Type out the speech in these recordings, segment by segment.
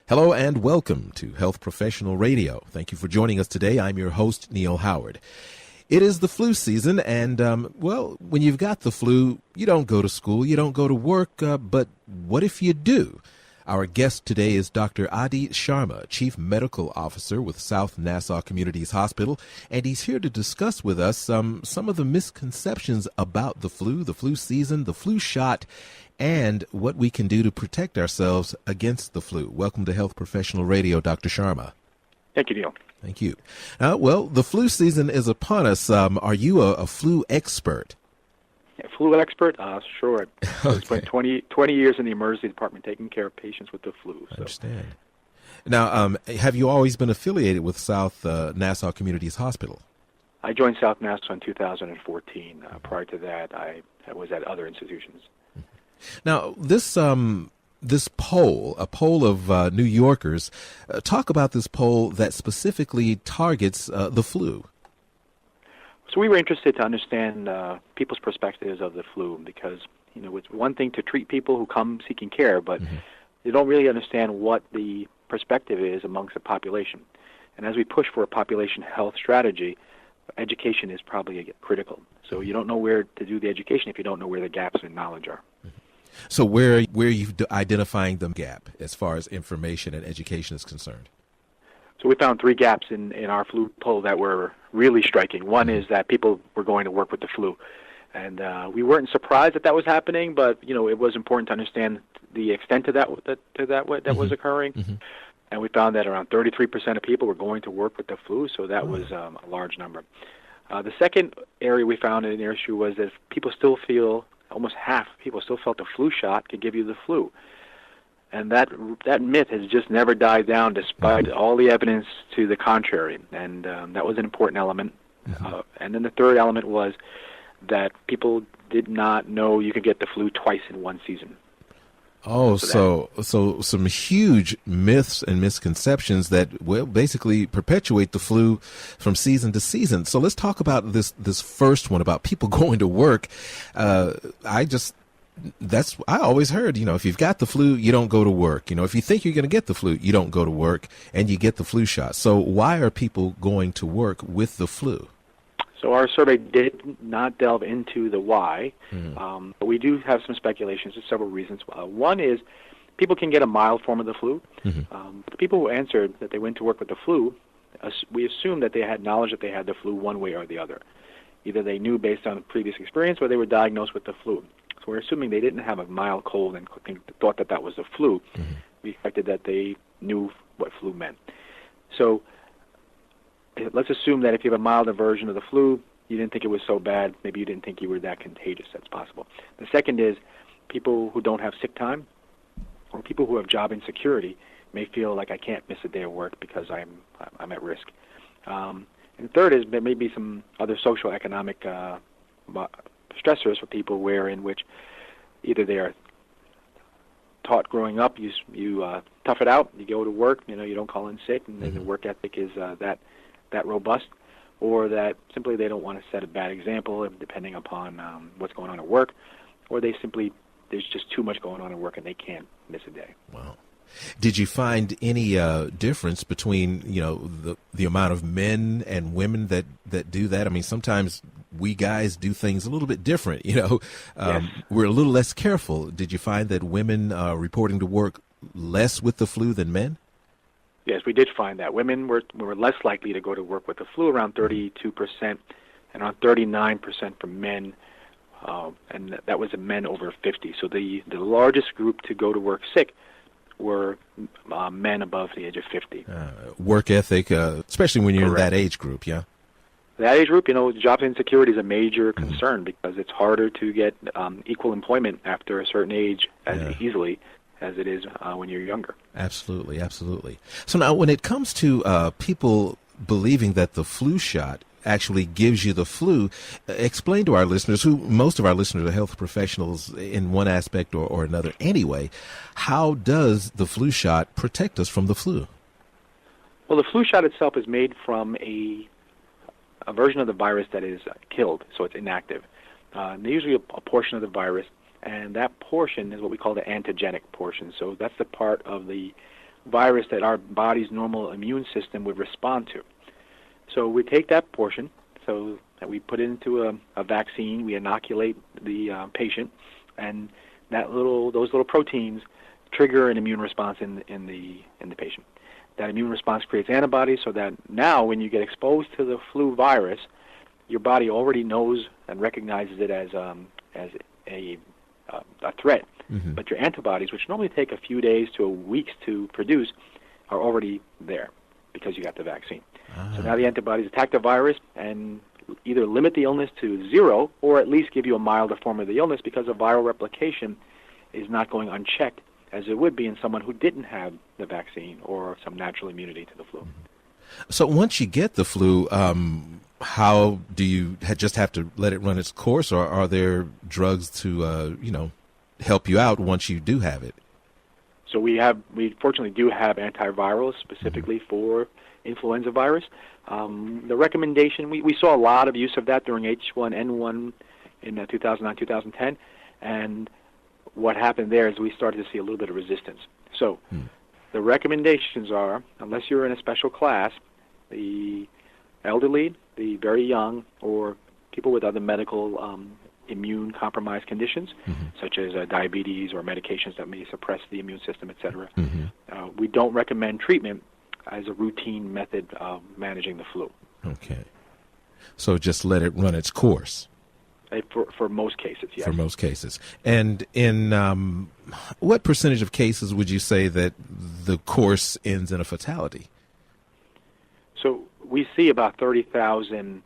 Hello and welcome to Health Professional Radio. Thank you for joining us today. I'm your host, Neal Howard. It is the flu season, and, when you've got the flu, you don't go to school, you don't go to work, but what if you do? Our guest today is Dr. Adhi Sharma, Chief Medical Officer with South Nassau Community's Hospital, and he's here to discuss with us some of the misconceptions about the flu season, the flu shot, and what we can do to protect ourselves against the flu. Welcome to Health Professional Radio, Dr. Sharma. Thank you, Neal. Thank you. The flu season is upon us. Are you a flu expert? Flu expert? Sure. Okay. I spent 20 years in the emergency department taking care of patients with the flu. I understand. Now, have you always been affiliated with South Nassau Community's Hospital? I joined South Nassau in 2014. Prior to that, I was at other institutions. Now, this poll, a poll of New Yorkers, talk about this poll that specifically targets the flu. So we were interested to understand people's perspectives of the flu because, it's one thing to treat people who come seeking care, but they don't really understand what the perspective is amongst the population. And as we push for a population health strategy, education is probably critical. So you don't know where to do the education if you don't know where the gaps in knowledge are. So where are you identifying the gap as far as information and education is concerned? So we found three gaps in our flu poll that were really striking. One is that people were going to work with the flu. And we weren't surprised that was happening, but, it was important to understand the extent of that was occurring. And we found that around 33% of people were going to work with the flu, so that was a large number. The second area we found in the issue was that people still feel, almost half of people still felt the flu shot could give you the flu. And that myth has just never died down despite all the evidence to the contrary. And that was an important element. And then the third element was that people did not know you could get the flu twice in one season. Oh, so some huge myths and misconceptions that basically perpetuate the flu from season to season. So let's talk about this first one about people going to work. I always heard, if you've got the flu, you don't go to work. If you think you're going to get the flu, you don't go to work and you get the flu shot. So why are people going to work with the flu? So our survey did not delve into the why, but we do have some speculations for several reasons. One is people can get a mild form of the flu. The people who answered that they went to work with the flu, we assumed that they had knowledge that they had the flu one way or the other. Either they knew based on previous experience or they were diagnosed with the flu. So we're assuming they didn't have a mild cold and thought that was the flu. We expected that they knew what flu meant. So let's assume that if you have a milder version of the flu, you didn't think it was so bad. Maybe you didn't think you were that contagious. That's possible. The second is people who don't have sick time or people who have job insecurity may feel like I can't miss a day of work because I'm at risk. And the third is there may be some other social economic stressors for people in which either they are taught growing up, you tough it out, you go to work, you don't call in sick, and the work ethic is that robust, or that simply they don't want to set a bad example depending upon what's going on at work, or there's just too much going on at work and they can't miss a day. Wow. Did you find any difference between, the amount of men and women that do that? I mean, sometimes we guys do things a little bit different, Yes. We're a little less careful. Did you find that women are reporting to work less with the flu than men? Yes, we did find that. Women were less likely to go to work with the flu, around 32%, and around 39% for men, and that was men over 50. So the largest group to go to work sick were men above the age of 50. Work ethic, especially when you're Correct. in that age group, yeah? That age group, job insecurity is a major concern because it's harder to get equal employment after a certain age as easily as it is when you're younger. Absolutely, absolutely. So now when it comes to people believing that the flu shot actually gives you the flu, explain to our listeners, who most of our listeners are health professionals in one aspect or another anyway, how does the flu shot protect us from the flu? Well, the flu shot itself is made from a version of the virus that is killed, so it's inactive. Usually a portion of the virus, and that portion is what we call the antigenic portion. So that's the part of the virus that our body's normal immune system would respond to. So we take that portion, so that we put it into a vaccine, we inoculate the patient, and those little proteins trigger an immune response in the patient. That immune response creates antibodies, so that now when you get exposed to the flu virus, your body already knows and recognizes it as a threat. Mm-hmm. But your antibodies, which normally take a few days to weeks to produce, are already there because you got the vaccine. So now the antibodies attack the virus and either limit the illness to zero or at least give you a milder form of the illness, because the viral replication is not going unchecked as it would be in someone who didn't have the vaccine or some natural immunity to the flu. So once you get the flu, how do you just have to let it run its course, or are there drugs to, help you out once you do have it? So we fortunately do have antivirals specifically for influenza virus. The recommendation, we saw a lot of use of that during H1N1 in 2009, 2010, and what happened there is we started to see a little bit of resistance. So the recommendations are, unless you're in a special class, the elderly, the very young, or people with other medical immune compromised conditions, such as diabetes or medications that may suppress the immune system, etc. We don't recommend treatment as a routine method of managing the flu. Okay. So just let it run its course. For most cases, yes. For most cases. And in what percentage of cases would you say that the course ends in a fatality? So we see about 30,000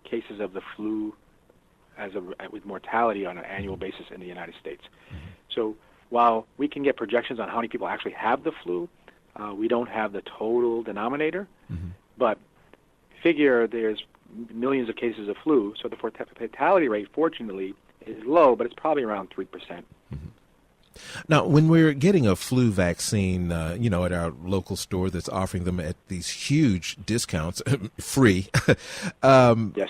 cases of the flu with mortality on an annual basis in the United States. So while we can get projections on how many people actually have the flu, we don't have the total denominator, but figure there's millions of cases of flu, so the fatality rate, fortunately, is low, but it's probably around 3%. Now, when we're getting a flu vaccine, at our local store that's offering them at these huge discounts, free, yes.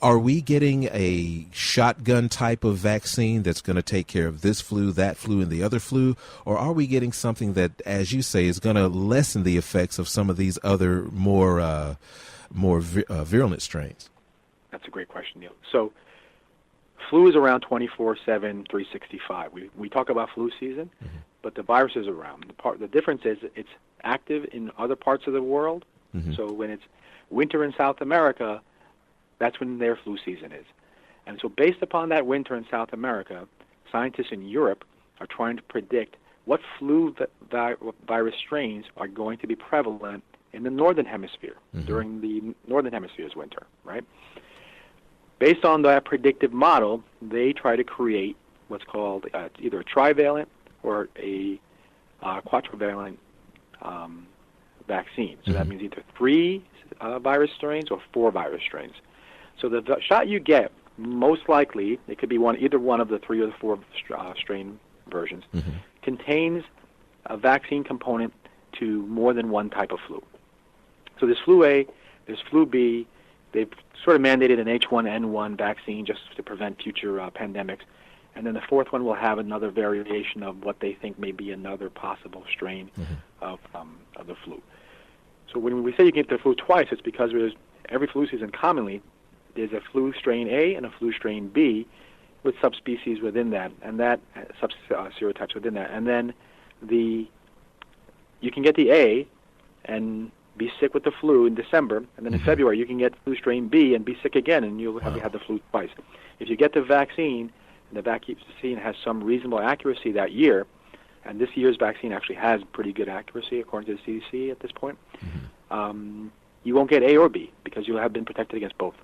Are we getting a shotgun type of vaccine that's going to take care of this flu, that flu, and the other flu? Or are we getting something that, as you say, is going to lessen the effects of some of these other more virulent strains? That's a great question, Neil. So flu is around 24/7, 365. We talk about flu season, but the virus is around. The difference is it's active in other parts of the world. So when it's winter in South America, that's when their flu season is. And so based upon that winter in South America, scientists in Europe are trying to predict what flu virus strains are going to be prevalent in the Northern Hemisphere during the Northern Hemisphere's winter, right? Based on that predictive model, they try to create what's called either a trivalent or a quadrivalent vaccine. So that means either 3 virus strains or 4 virus strains. So the shot you get, most likely, it could be either one of the 3 or the 4 strain versions, contains a vaccine component to more than one type of flu. So there's flu A, there's flu B. They've sort of mandated an H1N1 vaccine just to prevent future pandemics. And then the 4th one will have another variation of what they think may be another possible strain of the flu. So when we say you can get the flu twice, it's because every flu season commonly there's a flu strain A and a flu strain B with subspecies within that, and that serotypes within that. And then you can get the A and be sick with the flu in December, and then in February you can get flu strain B and be sick again, and you'll have had the flu twice. If you get the vaccine, and the vaccine has some reasonable accuracy that year, and this year's vaccine actually has pretty good accuracy according to the CDC at this point, you won't get A or B because you'll have been protected against both.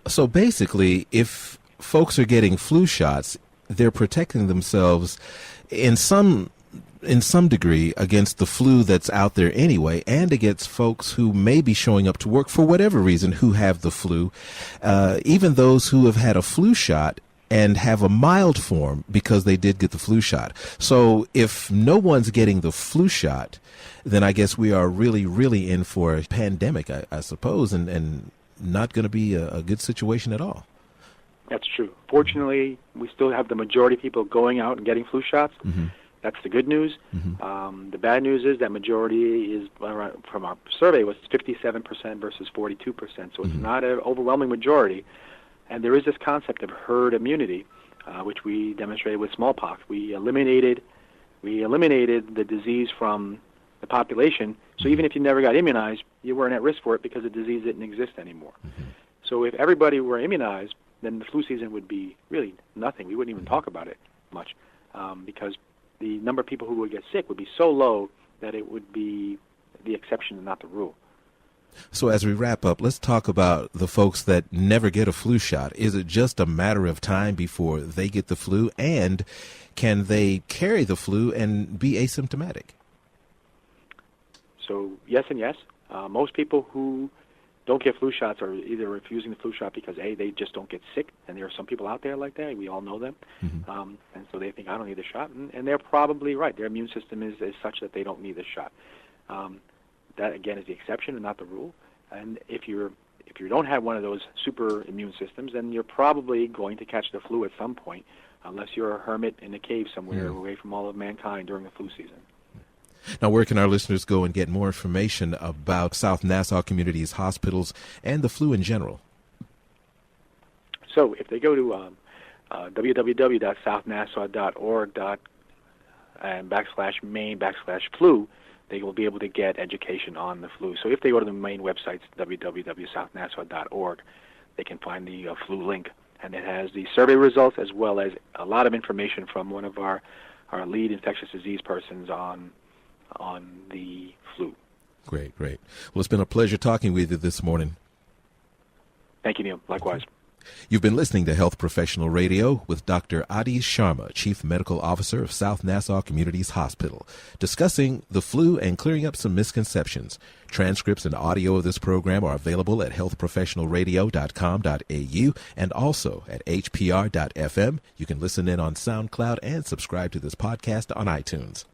So basically, if folks are getting flu shots, they're protecting themselves in some degree against the flu that's out there anyway, and against folks who may be showing up to work for whatever reason who have the flu, even those who have had a flu shot and have a mild form because they did get the flu shot. So if no one's getting the flu shot, then I guess we are really, really in for a pandemic, I suppose, and not going to be a good situation at all. That's true. Fortunately, we still have the majority of people going out and getting flu shots. That's the good news. Mm-hmm. The bad news is that majority is, from our survey, was 57% versus 42%. So it's not an overwhelming majority. And there is this concept of herd immunity, which we demonstrated with smallpox. We eliminated the disease from the population. So even if you never got immunized, you weren't at risk for it because the disease didn't exist anymore. Mm-hmm. So if everybody were immunized, then the flu season would be really nothing. We wouldn't even talk about it much because the number of people who would get sick would be so low that it would be the exception and not the rule. So as we wrap up, let's talk about the folks that never get a flu shot. Is it just a matter of time before they get the flu, and can they carry the flu and be asymptomatic? So yes and yes. Most people who don't get flu shots are either refusing the flu shot because, A, they just don't get sick, and there are some people out there like that. We all know them. Mm-hmm. And so they think, I don't need the shot, and they're probably right. Their immune system is such that they don't need the shot. That, again, is the exception and not the rule. And if you don't have one of those super immune systems, then you're probably going to catch the flu at some point, unless you're a hermit in a cave somewhere away from all of mankind during the flu season. Now, where can our listeners go and get more information about South Nassau Community's hospitals and the flu in general? So if they go to www.southnassaw.org and /main/flu, they will be able to get education on the flu. So if they go to the main website, www.southnassaw.org, they can find the flu link. And it has the survey results as well as a lot of information from one of our lead infectious disease persons on the flu. Great. Well, it's been a pleasure talking with you this morning. Thank you, Neil. Likewise. You've been listening to Health Professional Radio with Dr. Adhi Sharma, Chief Medical Officer of South Nassau Community's Hospital, discussing the flu and clearing up some misconceptions. Transcripts and audio of this program are available at healthprofessionalradio.com.au and also at hpr.fm. You can listen in on SoundCloud and subscribe to this podcast on iTunes.